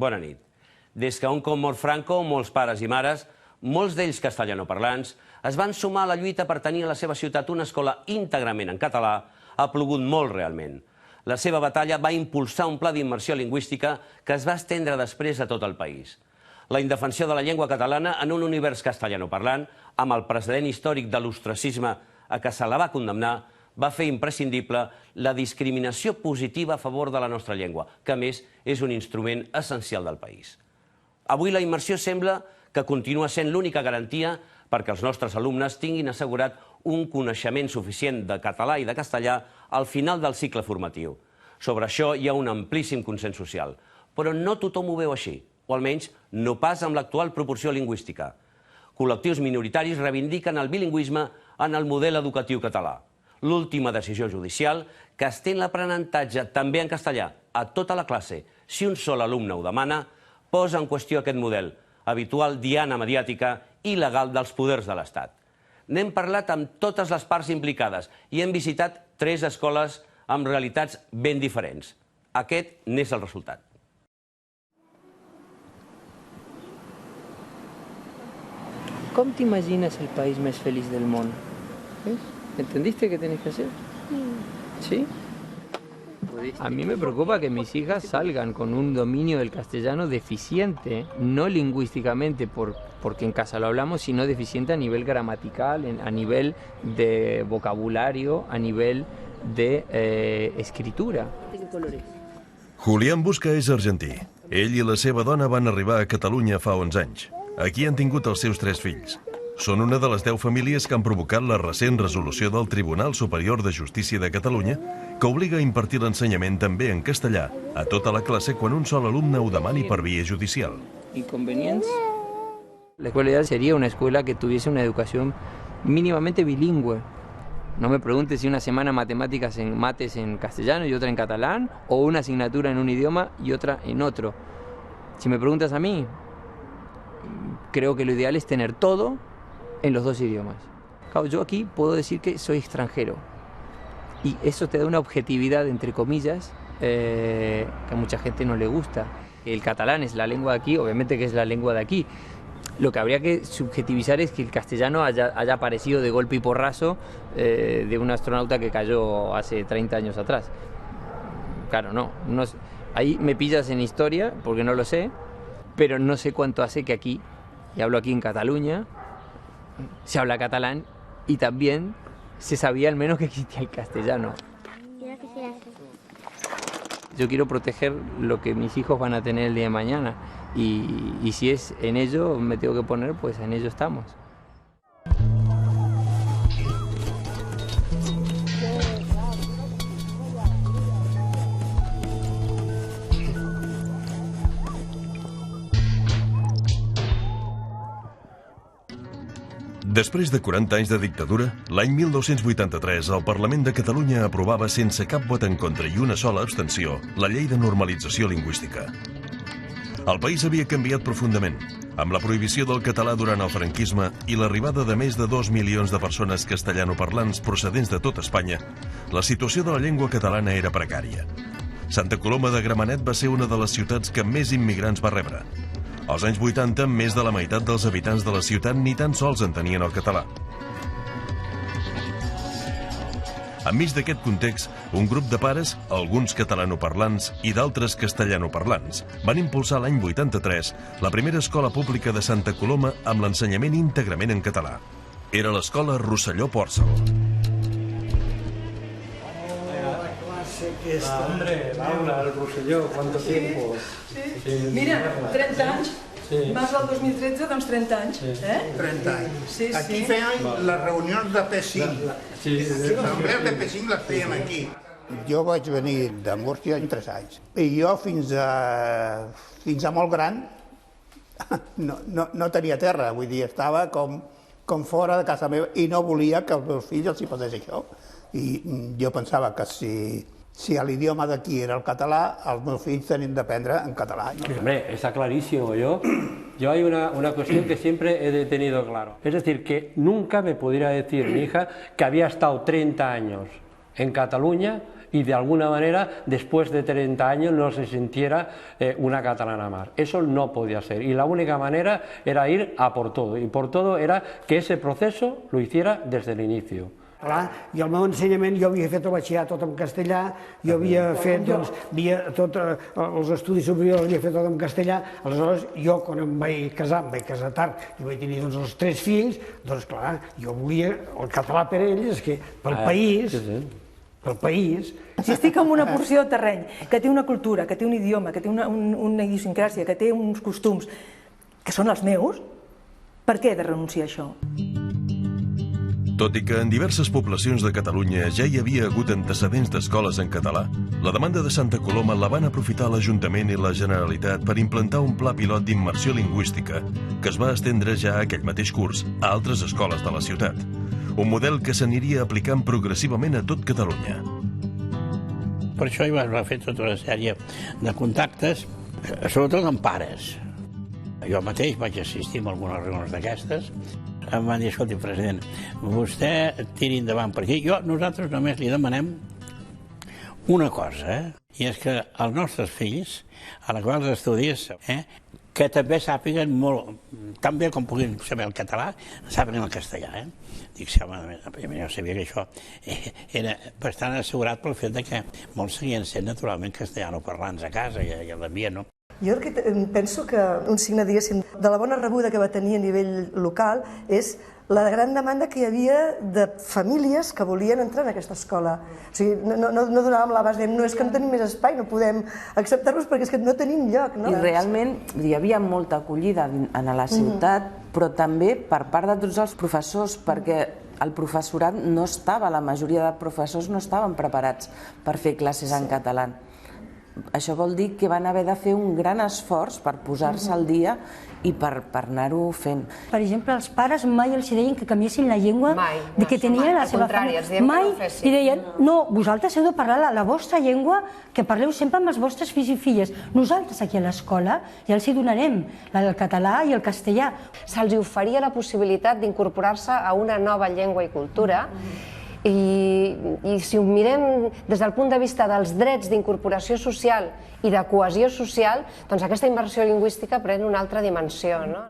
bona nit. Des que un cop mort Franco, molts pares i mares, molts d'ells castellanoparlants, es van sumar a la lluita per tenir a la seva ciutat una escola íntegrament en català, ha plogut molt realment. La seva batalla va impulsar un pla d'immersió lingüística que es va estendre després a tot el país. La indefensió de la llengua catalana en un univers castellanoparlant, amb el precedent històric de l'ostracisme a què se la va condemnar, va fer imprescindible la discriminació positiva a favor de la nostra llengua, que a més és un instrument essencial del país. Avui la immersió sembla que continua sent l'única garantia perquè els nostres alumnes tinguin assegurat un coneixement suficient de català i de castellà al final del cicle formatiu. Sobre això hi ha un amplíssim consens social, però no tothom ho veu així, o almenys no pas amb l'actual proporció lingüística. Col·lectius minoritaris reivindiquen el bilingüisme en el model educatiu català. L'última decisió judicial que estén l'aprenentatge també en castellà a tota la classe, si un sol alumne ho demana, posa en qüestió aquest model, habitual diana mediàtica i legal dels poders de l'Estat. N'hem parlat amb totes les parts implicades i hem visitat 3 escoles amb realitats ben diferents. Aquest n'és el resultat. Com t'imagines el país més feliç del món? ¿Entendiste qué tenés que hacer? ¿Sí? A mí me preocupa que mis hijas salgan con un dominio del castellano deficiente, no lingüísticamente porque en casa lo hablamos, sino deficiente a nivel gramatical, a nivel de vocabulario, a nivel de escritura. Julián Busca és argentí. Ell i la seva dona van arribar a Catalunya fa 11 anys. Aquí han tingut els seus 3 fills. Són una de les 10 famílies que han provocat la recent resolució del Tribunal Superior de Justícia de Catalunya que obliga a impartir l'ensenyament també en castellà a tota la classe quan un sol alumne ho demani per via judicial. ¿Inconvenientes? La escuela ideal sería una escuela que tuviese una educación mínimamente bilingüe. No me preguntes si una semana matemáticas en mates en castellano y otra en catalán, o una asignatura en un idioma y otra en otro. Si me preguntas a mí, creo que lo ideal es tener todo en los 2 idiomas. Claro, yo aquí puedo decir que soy extranjero y eso te da una objetividad, entre comillas, que a mucha gente no le gusta. El catalán es la lengua de aquí, obviamente que es la lengua de aquí. Lo que habría que subjetivizar es que el castellano haya aparecido de golpe y porrazo de un astronauta que cayó hace 30 años atrás. Claro, no. Ahí me pillas en historia, porque no lo sé, pero no sé cuánto hace que aquí, y hablo aquí en Cataluña, se habla catalán y también se sabía al menos que existía el castellano. Yo quiero proteger lo que mis hijos van a tener el día de mañana y si es en ello me tengo que poner, pues en ello estamos. Després de 40 anys de dictadura, l'any 1983 el Parlament de Catalunya aprovava sense cap vot en contra i una sola abstenció la llei de normalització lingüística. El país havia canviat profundament, amb la prohibició del català durant el franquisme i l'arribada de més de 2 milions de persones castellanoparlants procedents de tot Espanya. La situació de la llengua catalana era precària. Santa Coloma de Gramenet va ser una de les ciutats que més immigrants va rebre. Als anys 80, més de la meitat dels habitants de la ciutat ni tan sols entenien el català. Enmig d'aquest context, un grup de pares, alguns catalanoparlants i d'altres castellanoparlants, van impulsar l'any 83 la primera escola pública de Santa Coloma amb l'ensenyament íntegrament en català. Era l'escola Rosselló Pòrcel. Hombre, Laura, el Rosselló, ¿cuánto tiempo? Mira, 30 anys. Març del 2013, doncs 30 anys. 30 anys. Sí, sí. Aquí feien les reunions de P5. Les assemblees de P5 les feien aquí. Jo vaig venir de Múrcia en 3 anys. I jo fins a molt gran no tenia terra. Vull dir, estava com fora de casa meva i no volia que als meus fills els hi passés això. I jo pensava que si l'idioma d'aquí era el català, els meus fills tenien d'aprendre en català. Hombre, está clarísimo. Yo hay una cuestión que siempre he tenido claro. Es decir, que nunca me pudiera decir mi hija que había estado 30 años en Cataluña y de alguna manera después de 30 años no se sintiera una catalana más. Eso no podía ser y la única manera era ir a por todo y por todo era que ese proceso lo hiciera desde el inicio. Clar, i el meu ensenyament, jo havia fet el batxillerat tot en castellà, jo havia fet, doncs, tots els estudis superiors havia fet tot en castellà, aleshores jo quan em vaig casar tard i vaig tenir doncs, els 3 fills, doncs clar, jo volia el català per ells, que pel país... Si estic en una porció de terreny que té una cultura, que té un idioma, que té una idiosincràsia, que té uns costums que són els meus, per què he de renunciar a això? Tot i que en diverses poblacions de Catalunya ja hi havia hagut antecedents d'escoles en català, la demanda de Santa Coloma la van aprofitar l'Ajuntament i la Generalitat per implantar un pla pilot d'immersió lingüística que es va estendre ja aquell mateix curs a altres escoles de la ciutat. Un model que s'aniria aplicant progressivament a tot Catalunya. Per això hi va fer tota una sèrie de contactes, sobretot amb pares. Jo mateix vaig assistir a algunes reunions d'aquestes. Em van dir, escolti, president, vostè tiri endavant per aquí. Nosaltres només li demanem una cosa, i és que els nostres fills, a l'acabar els estudis, que també sàpiguen molt, tan bé com puguin saber el català, sàpiguen el castellà. Dic, sí, home, jo sabia que això era bastant assegurat pel fet que molts seguien sent naturalment castellanoparlants a casa i a l'ambient, no? Jo penso que un signe, diguéssim, de la bona rebuda que va tenir a nivell local és la gran demanda que hi havia de famílies que volien entrar en aquesta escola. O sigui, no donàvem l'abast, dèiem, no, és que no tenim més espai, no podem acceptar-los perquè és que no tenim lloc. I realment hi havia molta acollida a la ciutat, però també per part de tots els professors, perquè el professorat no estava, la majoria de professors no estaven preparats per fer classes en català. Això vol dir que van haver de fer un gran esforç per posar-se al dia i per anar-ho fent. Per exemple, els pares mai els deien que canviessin la llengua que tenien la seva família. Mai li deien, no, vosaltres heu de parlar la vostra llengua, que parleu sempre amb els vostres fills i filles. Nosaltres aquí a l'escola ja els hi donarem el català i el castellà. Se'ls oferia la possibilitat d'incorporar-se a una nova llengua i cultura. I si ho mirem des del punt de vista dels drets d'incorporació social i de cohesió social, doncs aquesta immersió lingüística pren una altra dimensió, no?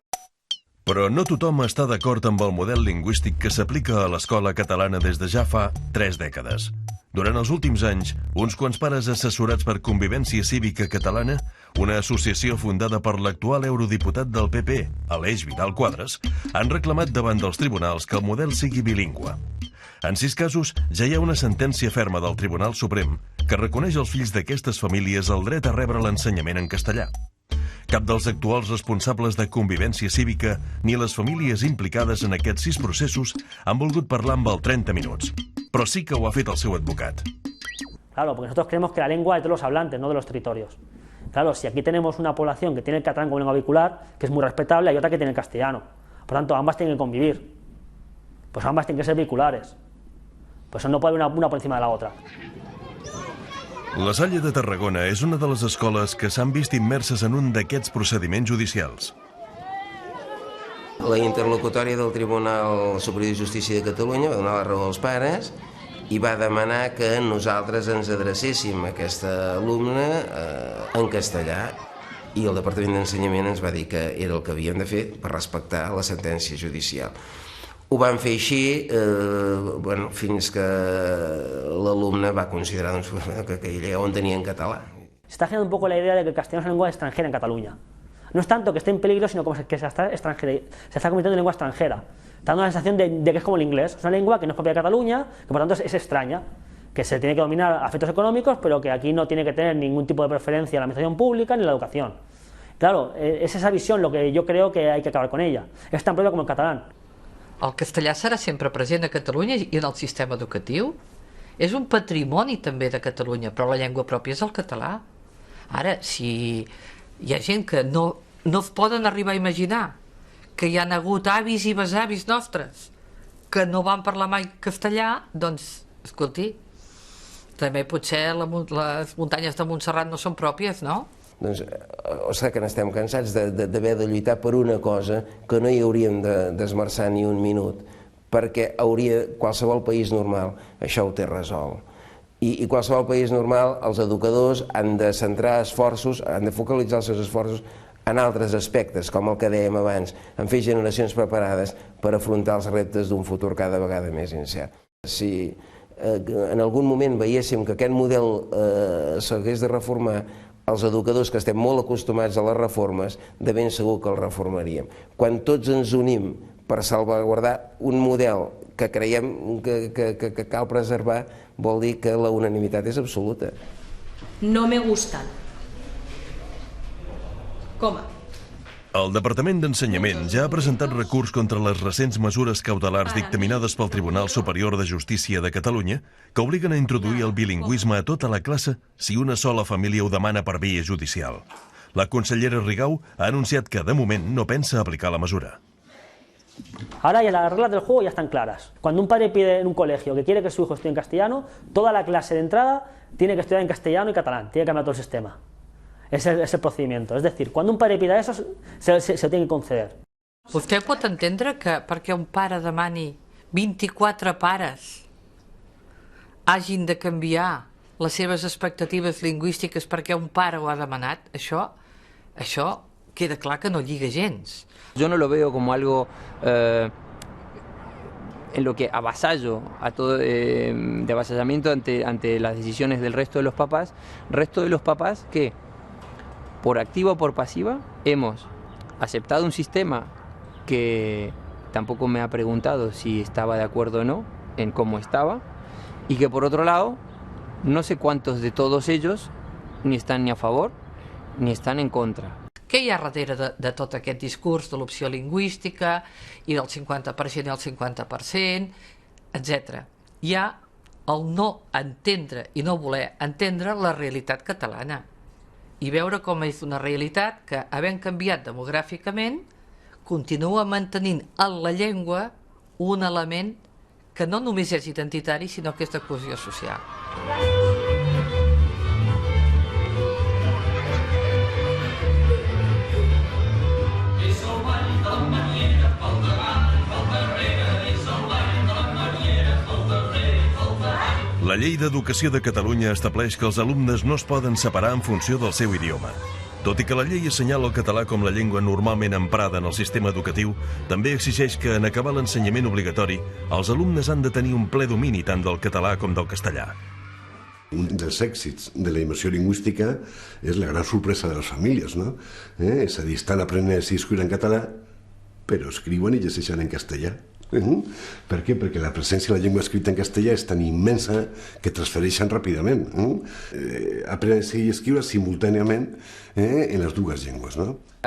Però no tothom està d'acord amb el model lingüístic que s'aplica a l'escola catalana des de ja fa 3 dècades. Durant els últims anys, uns quants pares assessorats per Convivència Cívica Catalana, una associació fundada per l'actual eurodiputat del PP, Aleix Vidal Quadras, han reclamat davant dels tribunals que el model sigui bilingüe. En 6 casos, ja hi ha una sentència ferma del Tribunal Suprem que reconeix als fills d'aquestes famílies el dret a rebre l'ensenyament en castellà. Cap dels actuals responsables de Convivència Cívica ni les famílies implicades en aquests 6 processos han volgut parlar amb el 30 minuts. Però sí que ho ha fet el seu advocat. Claro, porque nosotros creemos que la lengua es de los hablantes, no de los territorios. Claro, si aquí tenemos una población que tiene el catalán como lengua vehicular, que es muy respetable, hay otra que tiene el castellano. Por tanto, ambas tienen que convivir. Pues ambas tienen que ser vehiculares. Pues no puede haver una por encima de la otra. La Salle de Tarragona és una de les escoles que s'han vist immerses en un d'aquests procediments judicials. La interlocutòria del Tribunal Superior de Justícia de Catalunya va donar la raó als pares i va demanar que nosaltres ens adrecéssim a aquesta alumna en castellà i el Departament d'Ensenyament ens va dir que era el que havíem de fer per respectar la sentència judicial. Ho van fer així fins que l'alumne va considerar que ella ho entenia en català. Se está generando un poco la idea de que el castellano es una lengua extranjera en Cataluña. No es tanto que esté en peligro, sino como que se está convirtiendo en lengua extranjera. Está dando la sensación de que es como el inglés. Es una lengua que no es propia de Cataluña, que por tanto es extraña, que se tiene que dominar a efectos económicos, pero que aquí no tiene que tener ningún tipo de preferencia en la administración pública ni en la educación. Claro, es esa visión lo que yo creo que hay que acabar con ella. Es tan propia como el catalán. El castellà serà sempre present a Catalunya i en el sistema educatiu. És un patrimoni també de Catalunya, però la llengua pròpia és el català. Ara, si hi ha gent que no es poden arribar a imaginar que hi ha hagut avis i besavis nostres que no van parlar mai castellà, doncs, escolti, també potser les muntanyes de Montserrat no són pròpies, no? Doncs, que n'estem cansats d'haver de lluitar per una cosa que no hi hauríem d'esmerçar ni un minut, perquè qualsevol país normal això ho té resolt. I qualsevol país normal, els educadors han de centrar esforços, han de focalitzar els seus esforços en altres aspectes, com el que dèiem abans, en fer generacions preparades per afrontar els reptes d'un futur cada vegada més incert. Si en algun moment veiéssim que aquest model s'hagués de reformar, els educadors que estem molt acostumats a les reformes, de ben segur que el reformaríem. Quan tots ens unim per salvaguardar un model que creiem que cal preservar, vol dir que la unanimitat és absoluta. No me gustan. Coma. El Departament d'Ensenyament ja ha presentat recurs contra les recents mesures cautelars dictaminades pel Tribunal Superior de Justícia de Catalunya que obliguen a introduir el bilingüisme a tota la classe si una sola família ho demana per via judicial. La consellera Rigau ha anunciat que, de moment, no pensa aplicar la mesura. Ahora ya las reglas del juego ya están claras. Cuando un padre pide en un colegio que quiere que su hijo estudie en castellano, toda la clase de entrada tiene que estudiar en castellano y catalán, tiene que cambiar todo el sistema. Ese es el procedimiento. Es decir, cuando un pare pida eso, se tiene que conceder. Vostè pot entendre que perquè un pare demani 24 pares hagin de canviar les seves expectatives lingüístiques perquè un pare ho ha demanat? Això queda clar que no lliga gens. Yo no lo veo como algo en lo que avasallo a todo de avasallamiento ante las decisiones del resto de los papás que por activa o por pasiva hemos aceptado un sistema que tampoco me ha preguntado si estaba de acuerdo o no en cómo estaba, y que por otro lado no sé cuántos de todos ellos ni están ni a favor ni están en contra. Què hi ha darrere de tot aquest discurs de l'opció lingüística i del 50% i el 50%, etc. Hi ha el no entendre i no voler entendre la realitat catalana i veure com és una realitat que, havent canviat demogràficament, continua mantenint en la llengua un element que no només és identitari, sinó que és de cohesió social. La Llei d'Educació de Catalunya estableix que els alumnes no es poden separar en funció del seu idioma. Tot i que la llei assenyala el català com la llengua normalment emprada en el sistema educatiu, també exigeix que, en acabar l'ensenyament obligatori, els alumnes han de tenir un ple domini tant del català com del castellà. Un dels èxits de la immersió lingüística és la gran sorpresa de les famílies, no? És a dir, estan aprenent a escriure en català, però escriuen i llegeixen en castellà. Per què? Perquè la presència de la llengua escrita en castellà és tan immensa que transfereixen ràpidament. Aprenen a llegir i escriure simultàniament en les dues llengües.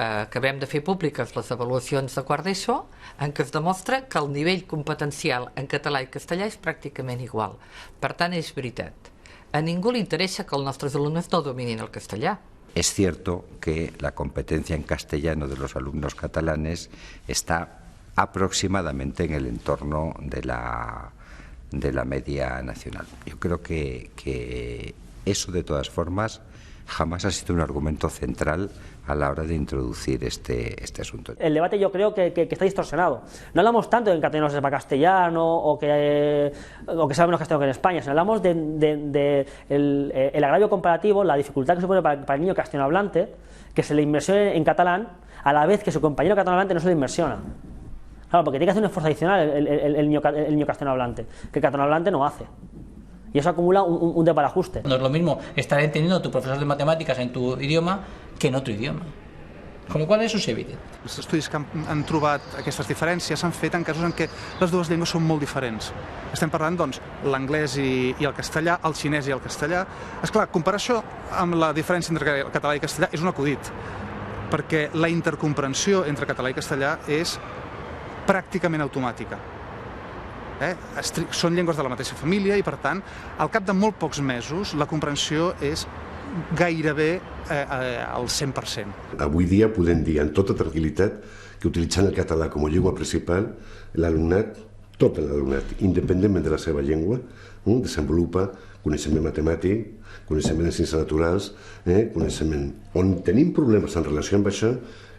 Acabem de fer públiques les avaluacions de quart d'ESO en què es demostra que el nivell competencial en català i castellà és pràcticament igual. Per tant, és veritat. A ningú li interessa que els nostres alumnes no dominin el castellà. Es cierto que la competencia en castellano de los alumnos catalanes está aproximadamente en el entorno de la media nacional. Yo creo que eso, de todas formas, jamás ha sido un argumento central a la hora de introducir este asunto. El debate yo creo que está distorsionado. No hablamos tanto de que en catalán no se sepa castellano o que sabe menos castellano que en España, sino hablamos el agravio comparativo, la dificultad que supone para el niño castellano hablante que se le inmersione en catalán a la vez que su compañero catalano hablante no se le inmersiona. Claro, porque tiene que hacer un esfuerzo adicional el niño castellano hablante, que el catalano hablante no hace. Y eso acumula un desbarajuste. No es lo mismo estar entendiendo a tu profesor de matemáticas en tu idioma que en otro idioma. Con lo qual això és evident. Els estudis que han trobat aquestes diferències s'han fet en casos en què les dues llengües són molt diferents. Estem parlant, doncs, l'anglès i el castellà, el xinès i el castellà. Esclar, comparar això amb la diferència entre català i castellà és un acudit, perquè la intercomprensió entre català i castellà és pràcticament automàtica. Són llengües de la mateixa família i, per tant, al cap de molt pocs mesos, la comprensió és gairebé al 100%. Avui dia podem dir amb tota tranquil·litat que utilitzant el català com a llengua principal, l'alumnat, tot l'alumnat, independentment de la seva llengua, desenvolupa coneixement matemàtic, coneixement de ciències naturals, coneixement. On tenim problemes en relació amb això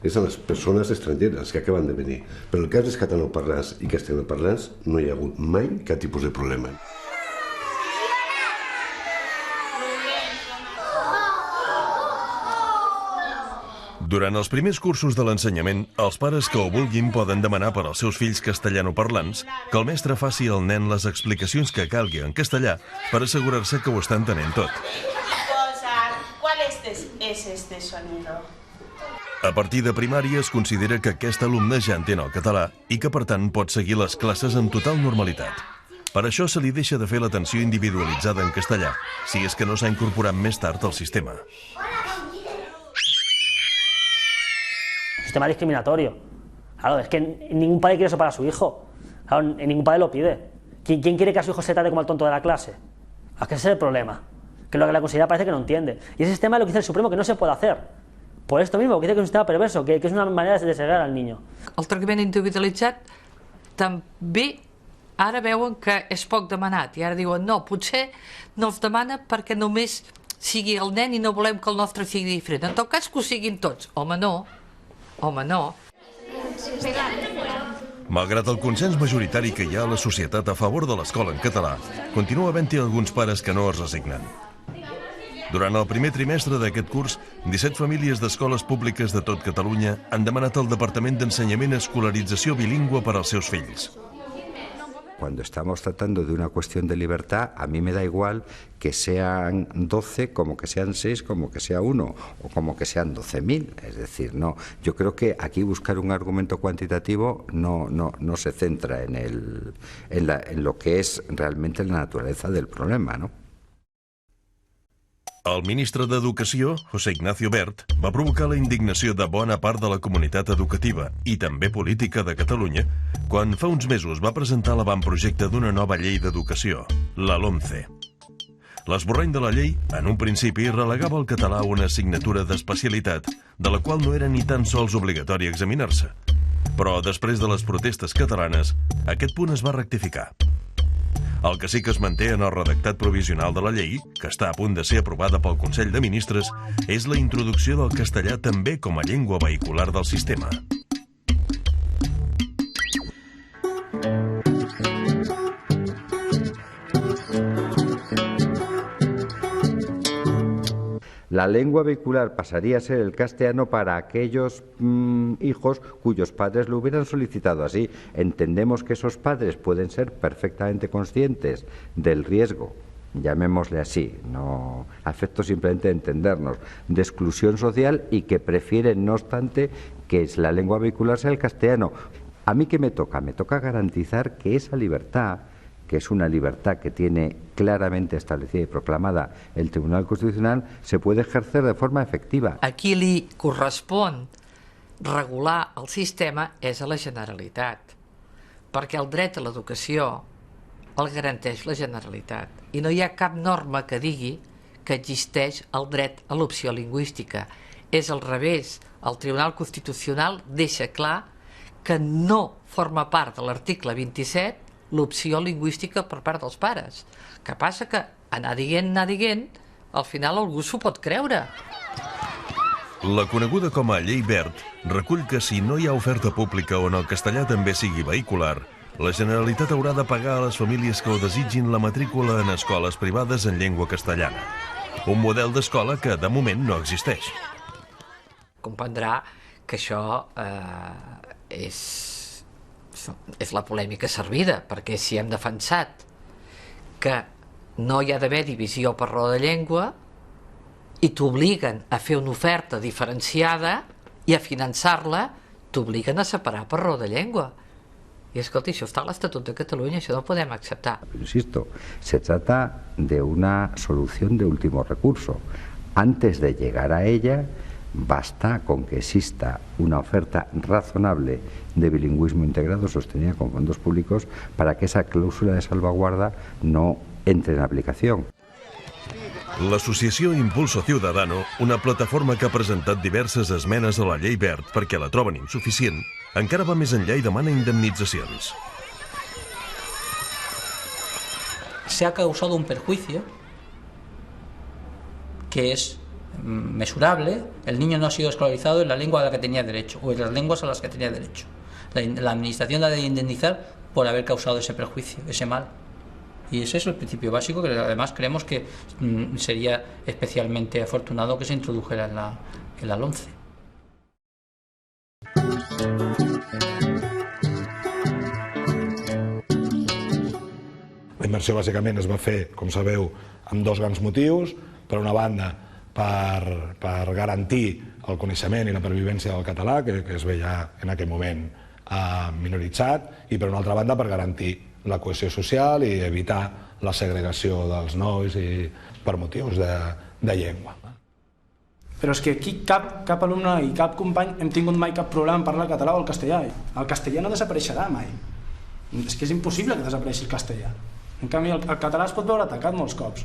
és a les persones estrangeres que acaben de venir. Però en el cas dels catalanoparlants i castellanoparlants no hi ha hagut mai cap tipus de problema. Durant els primers cursos de l'ensenyament, els pares que ho vulguin poden demanar per als seus fills castellanoparlants que el mestre faci al nen les explicacions que calgui en castellà per assegurar-se que ho està entenent tot. ¿Cuál es este sonido? A partir de primària es considera que aquest alumne ja entén el català i que, per tant, pot seguir les classes amb total normalitat. Per això se li deixa de fer l'atenció individualitzada en castellà, si és que no s'ha incorporat més tard al sistema. Sistema discriminatorio. Claro, es que ningún padre quiere eso para su hijo. Claro, ningún padre lo pide. ¿Quién quiere que a su hijo se trate como el tonto de la clase? Es que ese es el problema. Que lo que la considera parece que no entiende. Y ese sistema es lo que dice el Supremo que no se puede hacer. Por esto mismo, que dice que es un sistema perverso, que es una manera de segregar al niño. El tractament individualitzat també ara veuen que és poc demanat i ara diuen no, potser no es demana perquè només sigui el nen i no volem que el nostre sigui diferent. En tot cas que ho siguin tots. Home, no. Home, no. Malgrat el consens majoritari que hi ha a la societat a favor de l'escola en català, continua havent-hi alguns pares que no es resignen. Durant el primer trimestre d'aquest curs, 17 famílies d'escoles públiques de tot Catalunya han demanat al Departament d'Ensenyament escolarització bilingüe per als seus fills. Cuando estamos tratando de una cuestión de libertad, a mí me da igual que sean 12, como que sean 6, como que sea 1, o como que sean 12.000. Es decir, no. Yo creo que aquí buscar un argumento cuantitativo no se centra en lo que es realmente la naturaleza del problema, ¿no? El ministre d'Educació, José Ignacio Wert, va provocar la indignació de bona part de la comunitat educativa i també política de Catalunya quan fa uns mesos va presentar l'avantprojecte d'una nova llei d'educació, la LOMCE. L'esborrany de la llei, en un principi, relegava el català a una assignatura d'especialitat de la qual no era ni tan sols obligatori examinar-se. Però després de les protestes catalanes, aquest punt es va rectificar. El que sí que es manté en el redactat provisional de la llei, que està a punt de ser aprovada pel Consell de Ministres, és la introducció del castellà també com a llengua vehicular del sistema. La lengua vehicular pasaría a ser el castellano para aquellos hijos cuyos padres lo hubieran solicitado así. Entendemos que esos padres pueden ser perfectamente conscientes del riesgo, llamémosle así, no a efectos simplemente de entendernos, de exclusión social y que prefieren, no obstante, que la lengua vehicular sea el castellano. ¿A mí qué me toca? Me toca garantizar que esa libertad, que es una libertad que tiene claramente establecida y proclamada el Tribunal Constitucional, se puede ejercer de forma efectiva. A qui li correspon regular el sistema és a la Generalitat, perquè el dret a l'educació el garanteix la Generalitat i no hi ha cap norma que digui que existeix el dret a l'opció lingüística. És al revés, el Tribunal Constitucional deixa clar que no forma part de l'article 27 l'opció lingüística per part dels pares. Que passa que anar dient, al final algú s'ho pot creure. La coneguda com a Llei Wert recull que si no hi ha oferta pública on el castellà també sigui vehicular, la Generalitat haurà de pagar a les famílies que ho desitgin la matrícula en escoles privades en llengua castellana. Un model d'escola que de moment no existeix. Comprendrà que això és la polèmica servida, perquè si hem defensat que no hi ha d'haver divisió per raó de llengua i t'obliguen a fer una oferta diferenciada i a finançar-la, t'obliguen a separar per raó de llengua. Y escolta, això està a l'Estatut de Catalunya, això no ho podem acceptar. Insisto, se trata de una solución de último recurso. Antes de llegar a ella, basta con que exista una oferta razonable de bilingüismo integrado sostenida con fondos públicos para que esa cláusula de salvaguarda no entre en aplicación. L'associació Impulso Ciudadano, una plataforma que ha presentat diverses esmenes a la Llei Wert perquè la troben insuficient, encara va més enllà i demana indemnitzacions. Se ha causado un perjuicio que es mesurable. El niño no ha sido escolarizado en la lengua a la que tenía derecho o en las lenguas a las que tenía derecho. La administración la debe indemnizar por haber causado ese perjuicio, ese mal. Y ese es el principio básico que además creemos que sería especialmente afortunado que se introdujera en la LOMCE. La immersió bàsicament es va fer, com sabeu, amb dos grans motius. Per una banda, per garantir el coneixement i la pervivència del català, que es veia en aquell moment minoritzat, i per una altra banda per garantir la cohesió social i evitar la segregació dels nois per motius de llengua. Però és que aquí cap alumne i cap company hem tingut mai cap problema en parlar el català o el castellà. El castellà no desapareixerà mai. És que és impossible que desapareixi el castellà. En canvi, el català es pot veure atacat molts cops,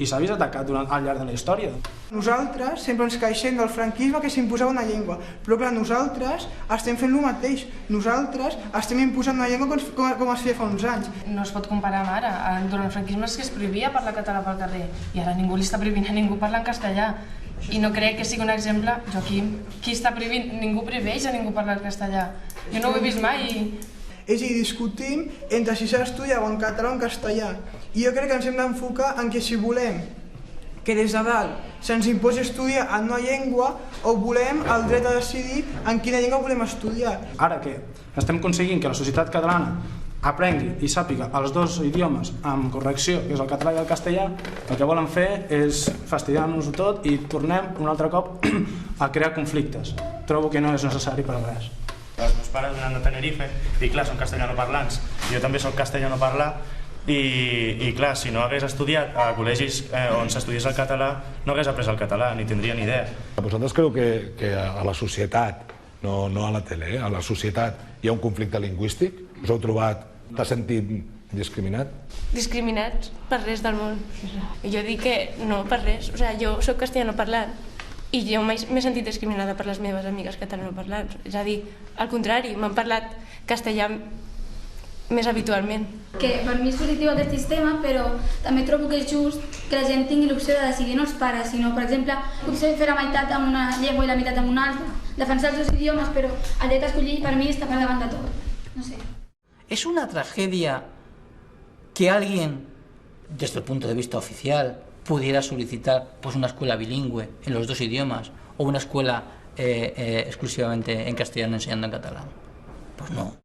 i s'ha vist atacat al llarg de la història. Nosaltres sempre ens queixem del franquisme que s'imposava una llengua, però clar, nosaltres estem fent el mateix. Nosaltres estem imposant una llengua com es feia fa uns anys. No es pot comparar amb ara. Durant el franquisme es prohibia parlar català pel carrer, i ara ningú li està prohibint a ningú parlar en castellà. I no crec que sigui un exemple, Joaquim, qui està prohibint? Ningú prohibeix a ningú parlar el castellà. Jo no ho he vist mai. És a dir, discutim entre si s'ha d'estudiar en català o en castellà. I jo crec que ens hem d'enfocar en que si volem que des de dalt se'ns imposi estudiar en una llengua o volem el dret a decidir en quina llengua volem estudiar. Ara que estem aconseguint que la societat catalana aprengui i sàpiga els dos idiomes amb correcció, que és el català i el castellà, el que volen fer és fastidiar-nos-ho tot i tornem un altre cop a crear conflictes. Trobo que no és necessari per a res. Els meus pares venen de Tenerife i clar, són castellanoparlants. Jo també soc castellanoparlant i clar, si no hagués estudiat a col·legis on s'estudiés el català, no hagués après el català, ni tindria ni idea. Vosaltres creu que a la societat, no a la tele, a la societat hi ha un conflicte lingüístic? Us heu trobat, t'has sentit discriminat? Discriminats per res del món. Jo dic que no per res. O sigui, jo soc castellanoparlant i jo m'he sentit discriminada per les meves amigues catalanoparlants. És a dir, al contrari, m'han parlat castellà més habitualment. Que per mi és positiu aquest sistema, però també trobo que és just que la gent tingui l'opció de decidir, no els pares, sinó, per exemple, potser fer la meitat amb una llengua i la meitat amb una altra, defensar els dos idiomes, però el dret a escollir per mi està per davant de tot. No sé. Es una tragedia que alguien, desde el punto de vista oficial, pudiera solicitar pues una escuela bilingüe en los dos idiomas o una escuela exclusivamente en castellano enseñando en catalán. Pues no.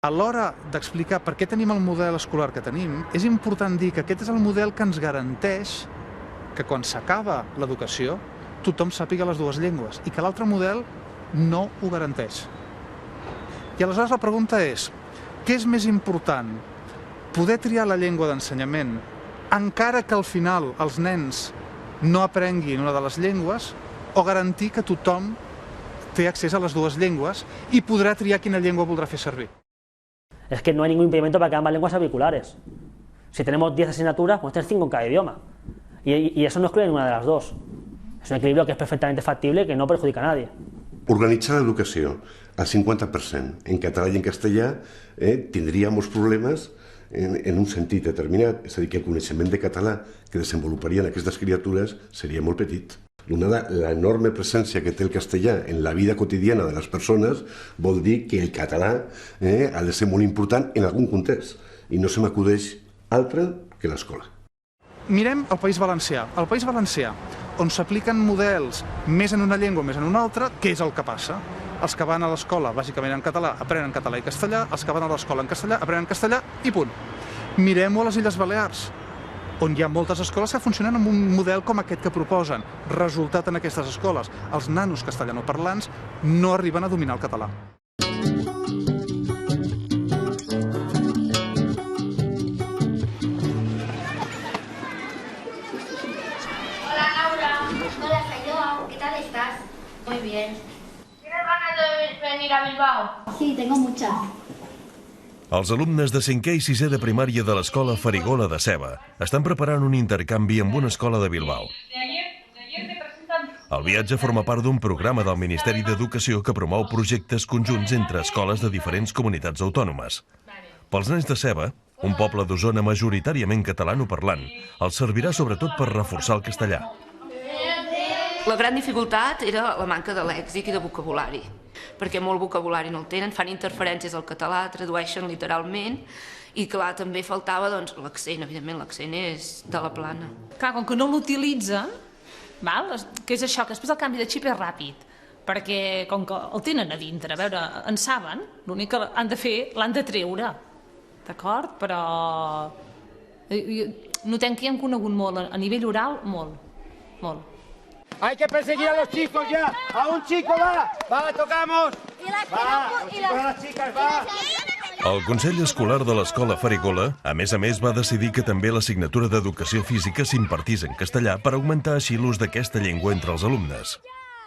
A l'hora d'explicar per què tenim el model escolar que tenim, és important dir que aquest és el model que ens garanteix que quan s'acaba l'educació tothom sàpiga les dues llengües i que l'altre model no ho garanteix. I aleshores la pregunta és, què és més important? Poder triar la llengua d'ensenyament encara que al final els nens no aprenguin una de les llengües o garantir que tothom té accés a les dues llengües i podrà triar quina llengua voldrà fer servir. Es que no hay ningún impedimento para que ambas lenguas auriculares. Si tenemos 10 asignaturas, pues tener 5 en cada idioma. Y eso no excluye ninguna de las dos. Es un equilibrio que es perfectamente factible y que no perjudica a nadie. Organitzar l'educació al 50% en català i en castellà tindríem problemes en un sentit determinat, és a dir, que el coneixement de català que desenvoluparien aquestes criatures seria molt petit. L'enorme presència que té el castellà en la vida quotidiana de les persones vol dir que el català ha de ser molt important en algun context i no se m'acudeix altre que l'escola. Mirem el País Valencià. Al País Valencià, on s'apliquen models més en una llengua, més en una altra, què és el que passa? Els que van a l'escola, bàsicament en català, aprenen català i castellà, els que van a l'escola en castellà, aprenen castellà i punt. Mirem-ho a les Illes Balears, on hi ha moltes escoles que funcionen amb un model com aquest que proposen. Resultat en aquestes escoles, els nanos castellanoparlants no arriben a dominar el català. Hola Laura. Hola Sayoa, ¿qué tal estás? Muy bien. ¿Tienes ganas de venir a Bilbao? Sí, tengo muchas. Els alumnes de 5è i 6è de primària de l'escola Farigola de Seva estan preparant un intercanvi amb una escola de Bilbao. El viatge forma part d'un programa del Ministeri d'Educació que promou projectes conjunts entre escoles de diferents comunitats autònomes. Pels nens de Seva, un poble d'Osona majoritàriament catalanoparlant, els servirà sobretot per reforçar el castellà. La gran dificultat era la manca de lèxic i de vocabulari, perquè molt vocabulari no el tenen, fan interferències al català, tradueixen literalment, i clar, també faltava l'accent, evidentment l'accent és de la Plana. Clar, com que no l'utilitzen, que és això, que després el canvi de xip és ràpid, perquè com que el tenen a dintre, a veure, en saben, l'únic que han de fer l'han de treure, d'acord? Però notem que hi hem conegut molt, a nivell oral, molt. Hay que perseguir a los chicos ya. A un chico va, tocamos. Va, las chicas, va. El Consell Escolar de l'Escola Farigola, a més, va decidir que també l'assignatura d'Educació Física s'impartís en castellà per augmentar així l'ús d'aquesta llengua entre els alumnes.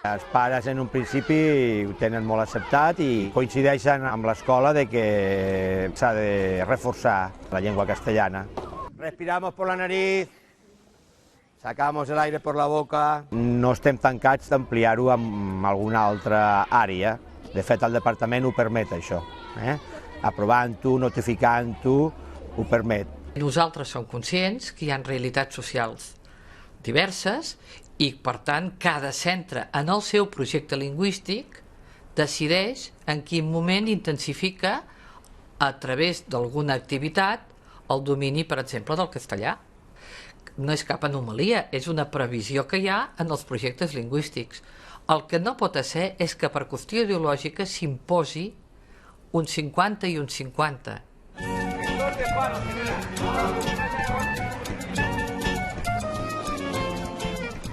Els pares en un principi ho tenen molt acceptat i coincideixen amb l'escola de que s'ha de reforçar la llengua castellana. Respiramos por la nariz, sacamos el aire por la boca. No estem tancats d'ampliar-ho amb alguna altra àrea. De fet, el departament ho permet, això. Aprovant-ho, notificant-ho, ho permet. Nosaltres som conscients que hi ha realitats socials diverses i, per tant, cada centre en el seu projecte lingüístic decideix en quin moment intensifica a través d'alguna activitat el domini, per exemple, del castellà. No és cap anomalia, és una previsió que hi ha en els projectes lingüístics. El que no pot ser és que per qüestió ideològica s'imposi un 50 i un 50.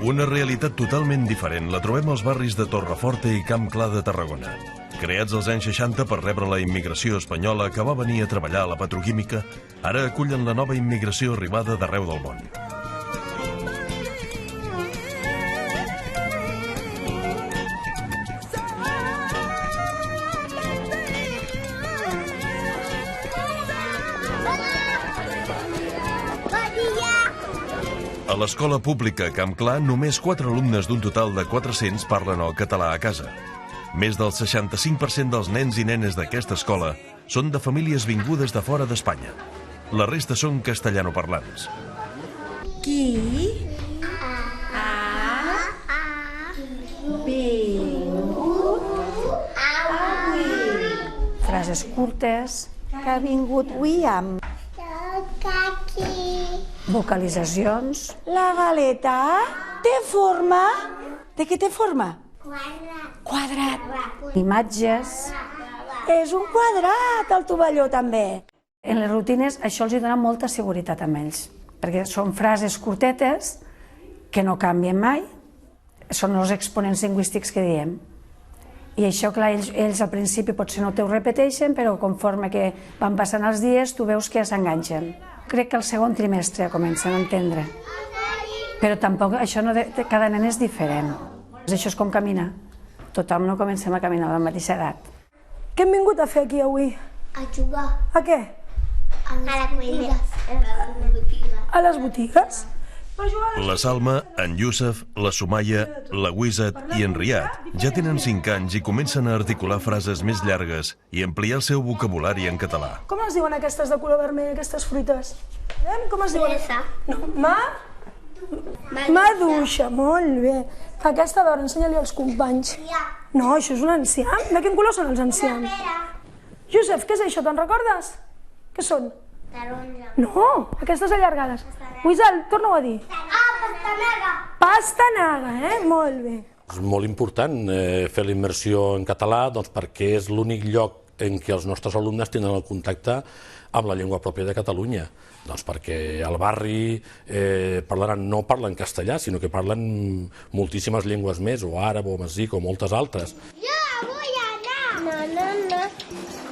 Una realitat totalment diferent la trobem als barris de Torreforta i Camp Clar de Tarragona. Creats als anys 60 per rebre la immigració espanyola que va venir a treballar a la petroquímica, ara acullen la nova immigració arribada d'arreu del món. A l'escola pública Camp Clar, només 4 alumnes d'un total de 400 parlen el català a casa. Més del 65% dels nens i nenes d'aquesta escola són de famílies vingudes de fora d'Espanya. La resta són castellanoparlants. Qui ha vingut avui? Frases curtes. Que ha vingut avui amb vocalitzacions. La galeta té forma? De què té forma? Quadrat. Imatges. És un quadrat, el tovalló també. En les rutines això els dona molta seguretat a ells, perquè són frases curtetes que no canvien mai, són els exponents lingüístics que diem. I això, clar, ells al principi potser no t'ho repeteixen, però conforme que van passant els dies tu veus que s'enganxen. Crec que el segon trimestre comencen a entendre. Però tampoc, això cada nen és diferent. Això és com caminar. Tothom no comencem a caminar a la mateixa edat. Què hem vingut a fer aquí avui? A jugar. A què? A les botigues. A les botigues? La Salma, en Youssef, la Sumaya, la Wizat i en Riyad ja tenen 5 anys i comencen a articular frases més llargues i ampliar el seu vocabulari en català. Com es diuen aquestes de color vermell, aquestes fruites? Com es diuen? Fresa. Maduixa, molt bé. Aquesta, a veure, ensenya-li als companys. No, això és un enciam. De quin color són els enciams? Youssef, què és això? Te'n recordes? Què són? Taronja. No, aquestes allargades. Wizal, torna-ho a dir. Pastanaga. Pastanaga, molt bé. És molt important fer la immersió en català perquè és l'únic lloc en què els nostres alumnes tenen el contacte amb la llengua pròpia de Catalunya. Perquè al barri no parlen castellà, sinó que parlen moltíssimes llengües més, o àrab, o amazic, o moltes altres. Jo vull anar! No,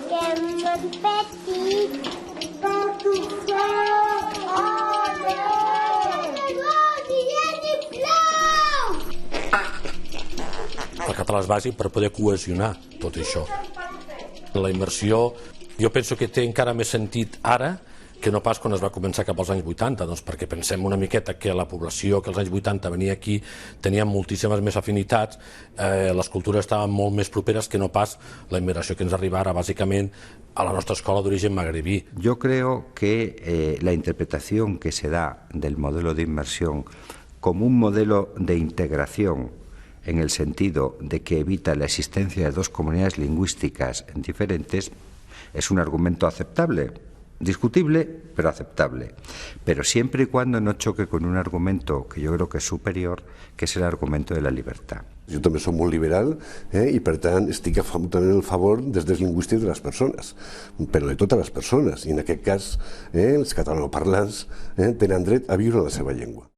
que m'han petit. El català és bàsic per poder cohesionar tot això. La immersió, jo penso que té encara més sentit ara que no pas quan es va començar cap als anys 80, perquè pensem una miqueta que la població que als anys 80 venia aquí tenia moltíssimes més afinitats, les cultures estaven molt més properes que no pas la immigració que ens arriba ara, bàsicament, a la nostra escola d'origen magrebí. Yo creo que la interpretación que se da del modelo de inmersión como un modelo de integración en el sentido de que evita la existencia de dos comunidades lingüísticas diferentes es un argumento aceptable. discutible, pero aceptable, pero siempre y cuando no choque con un argumento que yo creo que es superior, que es el argumento de la libertad. Jo també soc molt liberal i per tant estic absolutament a favor dels drets lingüístics de les persones, però de totes les persones, i en aquest cas els catalanoparlants tenen dret a viure la seva llengua.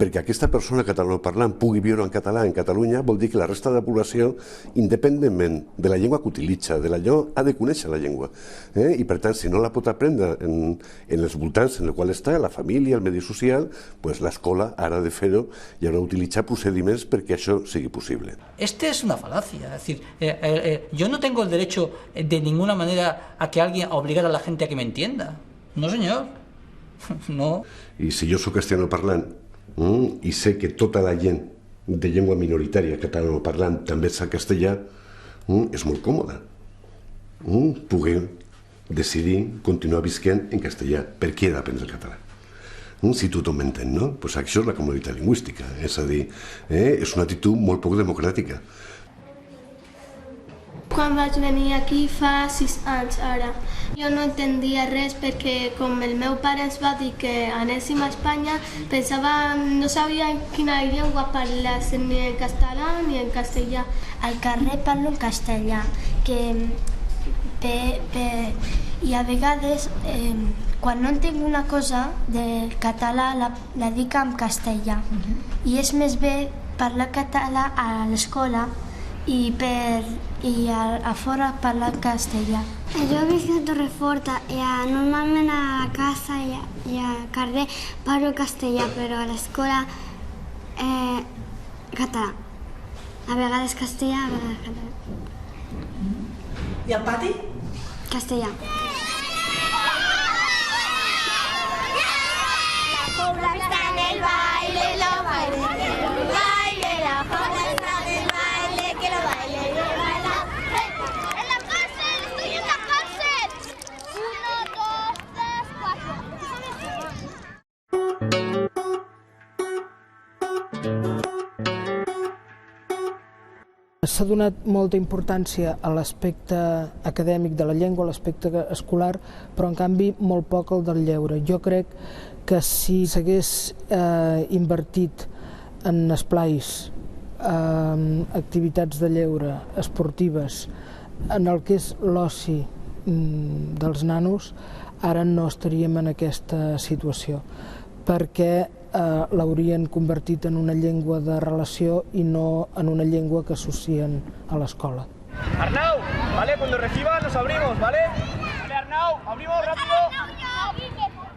Perquè aquesta persona catalanoparlant pugui viure en català en Catalunya vol dir que la resta de la població, independentment de la llengua que utilitza, de l'allò, ha de conèixer la llengua. I per tant, si no la pot aprendre en els voltants en els quals està, la família, el medi social, doncs l'escola ha de fer-ho i haurà d'utilitzar procediments perquè això sigui possible. Esta es una falacia, es decir, yo no tengo el derecho de ninguna manera a que alguien obligar a la gente a que me entienda. No, señor. No. I si jo soc castellanoparlant i sé que tota la gent de llengua minoritària catalanoparlant també sap castellà, és molt còmode poder decidir continuar visquent en castellà. Per què he d'aprendre el català? Si tothom m'entén, no? Doncs això és la comoditat lingüística, és a dir, és una actitud molt poc democràtica. Quan vaig venir aquí fa 6 anys ara, jo no entendia res perquè com el meu pare ens va dir que anéssim a Espanya, pensava, no sabia quina llengua parlessin, ni en català ni en castellà. Al carrer parlo en castellà, i a vegades quan no entenc una cosa del català la dic en castellà. I és més bé parlar català a l'escola i a fora parlar castellà. Jo visc a Torreforta i normalment a casa i al carrer parlo castellà, però a l'escola català. A vegades castellà, a vegades català. I al pati? Castellà. La Paula está en el baile, lo baile, la Paula está en el baile, que lo baile, baila. ¡En la cárcel! ¡Estoy en la cárcel! 1, 2, 3, 4. S'ha donat molta importància a l'aspecte acadèmic de la llengua, a l'aspecte escolar, però en canvi molt poc al del lleure. Jo crec que si s'hagués invertit en esplais, activitats de lleure, esportives, en el que és l'oci dels nanos, ara no estaríem en aquesta situació, perquè l'haurien convertit en una llengua de relació i no en una llengua que associen a l'escola. Arnau, vale, cuando reciba nos abrimos, vale? Vale, Arnau, abrimos rápido.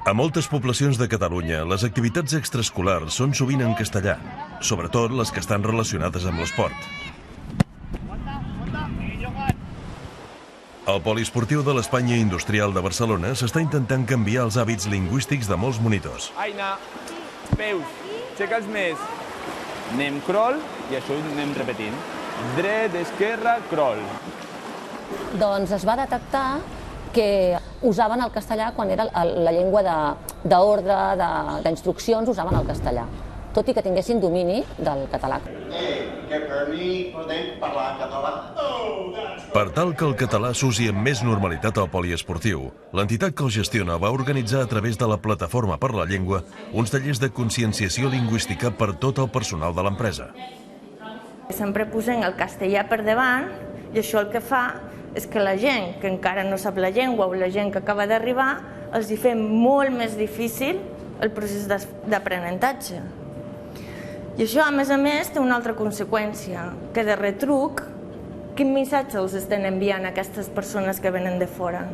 A moltes poblacions de Catalunya, les activitats extraescolars són sovint en castellà, sobretot les que estan relacionades amb l'esport. Al poliesportiu de l'Espanya Industrial de Barcelona s'està intentant canviar els hàbits lingüístics de molts monitors. Aina, peus, aixeca'ls més. Anem crawl i això ho anem repetint. Dret, esquerra, crawl. Doncs es va detectar que usaven el castellà quan era la llengua d'ordre, d'instruccions, usaven el castellà, tot i que tinguessin domini del català. Que per mi podem parlar català? Per tal que el català s'usi amb més normalitat al poliesportiu, l'entitat que el gestiona va organitzar a través de la Plataforma per la Llengua uns tallers de conscienciació lingüística per tot el personal de l'empresa. Sempre posem el castellà per davant i això el que fa és que la gent que encara no sap la llengua o la gent que acaba d'arribar els hi fem molt més difícil el procés d'aprenentatge. I això, a més, té una altra conseqüència, que de retruc, quin missatge els estan enviant a aquestes persones que venen de fora?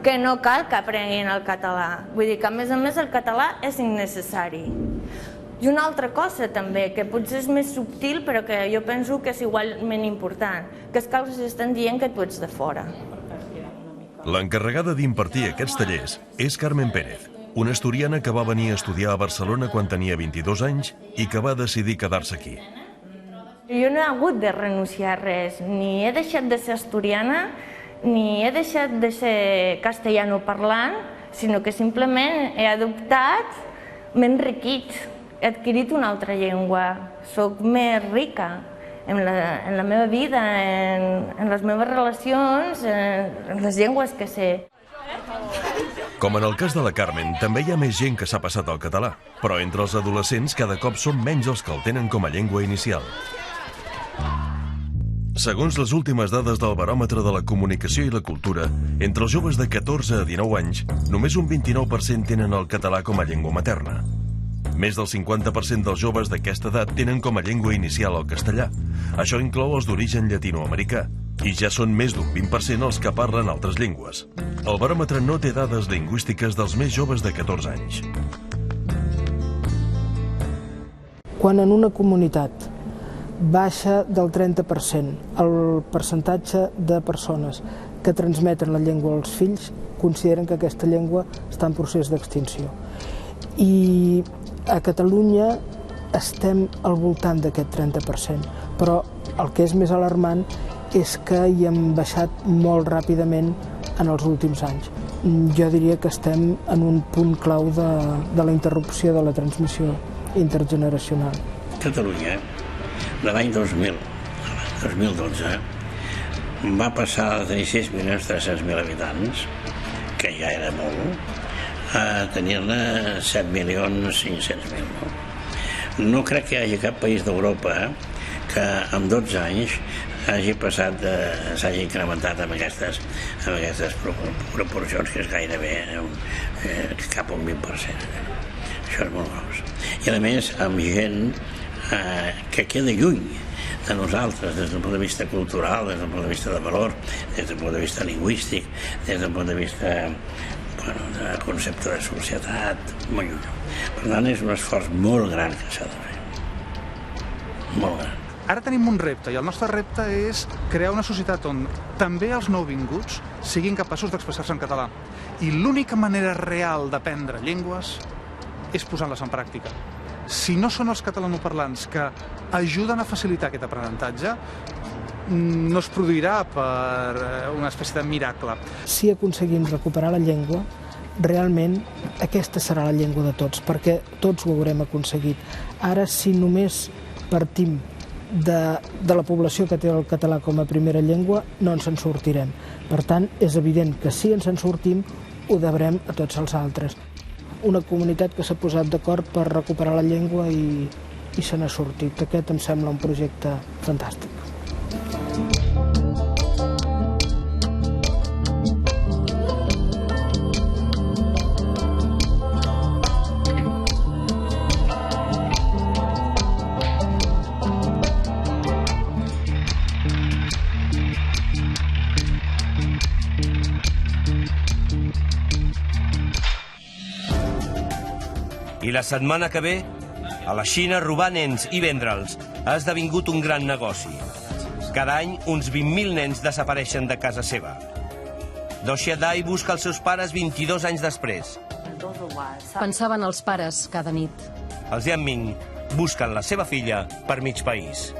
Que no cal que aprenguin el català. Vull dir que, a més, el català és innecessari. I una altra cosa també, que potser és més subtil, però que jo penso que és igualment important, que és que els estan dient que tu ets de fora. L'encarregada d'impartir aquests tallers és Carmen Pérez, una asturiana que va venir a estudiar a Barcelona quan tenia 22 anys i que va decidir quedar-se aquí. Jo no he hagut de renunciar a res, ni he deixat de ser asturiana, ni he deixat de ser castellanoparlant, sinó que simplement he adoptat, m'he enriquit, he adquirit una altra llengua, soc més rica en la meva vida, en les meves relacions, en les llengües que sé. Com en el cas de la Carmen, també hi ha més gent que s'ha passat al català, però entre els adolescents cada cop són menys els que el tenen com a llengua inicial. Segons les últimes dades del Baròmetre de la Comunicació i la Cultura, entre els joves de 14 a 19 anys, només un 29% tenen el català com a llengua materna. Més del 50% dels joves d'aquesta edat tenen com a llengua inicial el castellà. Això inclou els d'origen llatinoamericà, i ja són més d'un 20% els que parlen altres llengües. El baròmetre no té dades lingüístiques dels més joves de 14 anys. Quan en una comunitat baixa del 30% el percentatge de persones que transmeten la llengua als fills, consideren que aquesta llengua està en procés d'extinció. I a Catalunya estem al voltant d'aquest 30%, però el que és més alarmant és que hi hem baixat molt ràpidament en els últims anys. Jo diria que estem en un punt clau de la interrupció de la transmissió intergeneracional. Catalunya, de l'any 2012, va passar de tenir 6.300.000 habitants, que ja era molt, a tenir-ne 7.500.000. No crec que hi hagi cap país d'Europa que en 12 anys s'hagi incrementat amb aquestes proporcions, que és gairebé cap a un 20%. Això és molt gros. I a més, amb gent que queda lluny de nosaltres, des del punt de vista cultural, des del punt de vista de valor, des del punt de vista lingüístic, des del punt de vista de concepte de societat, molt lluny. Per tant, és un esforç molt gran que s'ha de fer. Molt gran. Ara tenim un repte, i el nostre repte és crear una societat on també els nouvinguts siguin capaços d'expressar-se en català. I l'única manera real d'aprendre llengües és posant-les en pràctica. Si no són els catalanoparlants que ajuden a facilitar aquest aprenentatge, no es produirà per una espècie de miracle. Si aconseguim recuperar la llengua, realment aquesta serà la llengua de tots, perquè tots ho haurem aconseguit. Ara, si només partim de la població que té el català com a primera llengua, no ens en sortirem. Per tant, és evident que si ens en sortim, ho devrem a tots els altres. Una comunitat que s'ha posat d'acord per recuperar la llengua i se n'ha sortit. Aquest em sembla un projecte fantàstic. I la setmana que ve, a la Xina, robar nens i vendre'ls ha esdevingut un gran negoci. Cada any, uns 20.000 nens desapareixen de casa seva. Doxia Dai busca els seus pares 22 anys després. Pensaven els pares cada nit. Els Yanming busquen la seva filla per mig país.